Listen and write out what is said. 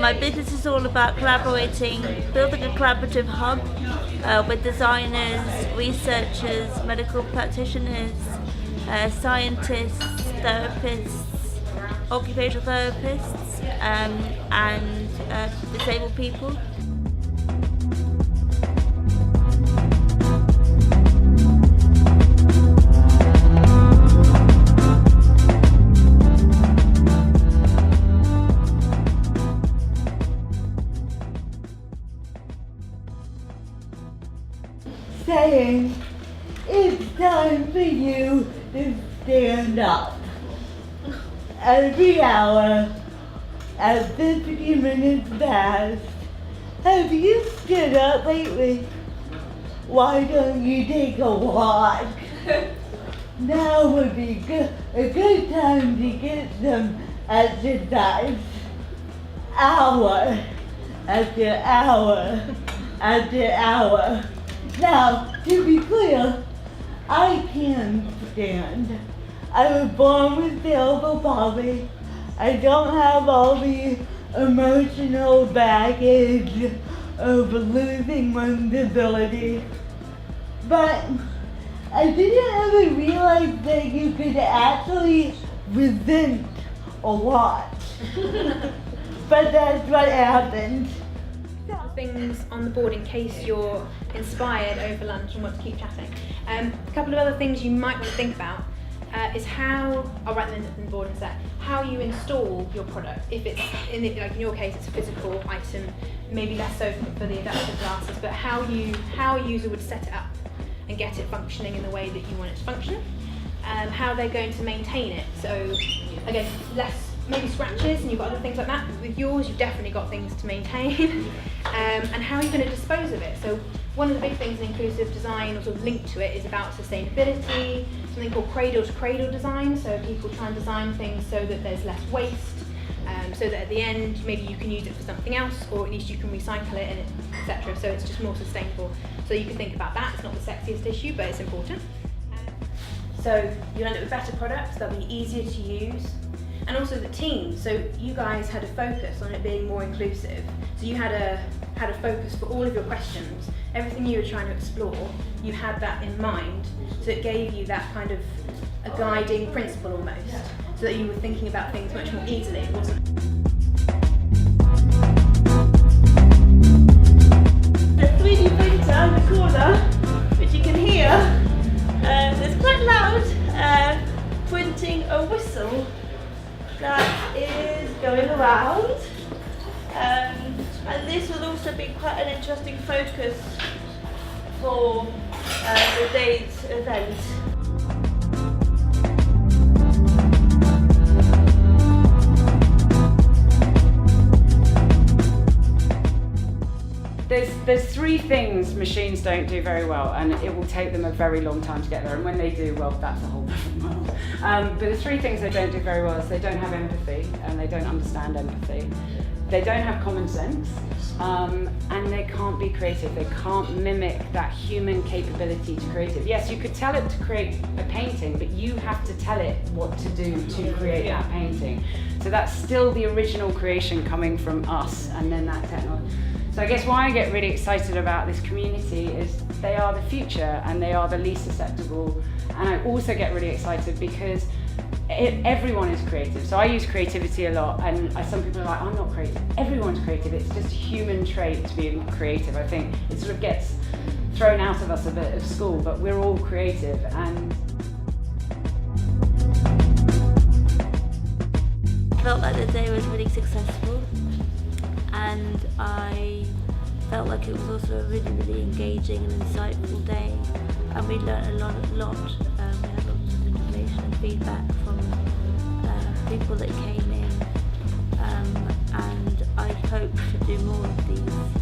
my business is all about collaborating, building a collaborative hub with designers, researchers, medical practitioners, scientists, therapists, occupational therapists, and disabled people. Saying it's time for you to stand up. Every hour at 50 minutes past. Have you stood up lately? Why don't you take a walk? Now would be a good time to get some exercise. Hour after hour after hour. Now, to be clear, I can stand. I was born with cerebral palsy. I don't have all the emotional baggage of losing one's ability. But I didn't ever realize that you could actually resent a lot. But that's what happened. Things on the board in case you're inspired over lunch and want to keep chatting. A couple of other things you might want to think about is how, I'll write them in the board in a sec, how you install your product. If it's, like in your case, it's a physical item, maybe less so for the adaptive glasses, but how a user would set it up and get it functioning in the way that you want it to function. How they're going to maintain it. So again, less maybe scratches, and you've got other things like that. With yours, you've definitely got things to maintain. And how are you going to dispose of it? So one of the big things in inclusive design, or sort of linked to it, is about sustainability, something called cradle to cradle design. So people try and design things so that there's less waste, so that at the end, maybe you can use it for something else, or at least you can recycle it, and etc. So it's just more sustainable. So you can think about that. It's not the sexiest issue, but it's important. So you end up with better products, they'll be easier to use. And also the team, so you guys had a focus on it being more inclusive. So you had a focus for all of your questions. Everything you were trying to explore, you had that in mind. So it gave you that kind of a guiding principle almost, so that you were thinking about things much more easily. It wasn't. The 3D printer in the corner, which you can hear, it's quite loud, printing a whistle that is going around, and this will also be quite an interesting focus for the day's event. There's three things machines don't do very well, and it will take them a very long time to get there, and when they do, well, that's a whole different world. But the three things they don't do very well is they don't have empathy, and they don't understand empathy. They don't have common sense, and they can't be creative. They can't mimic that human capability to creative. Yes, you could tell it to create a painting, but you have to tell it what to do to create that painting. So that's still the original creation coming from us, and then that technology. So I guess why I get really excited about this community is they are the future, and they are the least susceptible. And I also get really excited because everyone is creative. So I use creativity a lot, and some people are like, I'm not creative. Everyone's creative. It's just a human trait to be creative. I think it sort of gets thrown out of us a bit at school, but we're all creative. And I felt like the day was really successful, and I felt like it was also a really, really engaging and insightful day, and we learned a lot. We had lots of information and feedback from people that came in, and I hope to do more of these.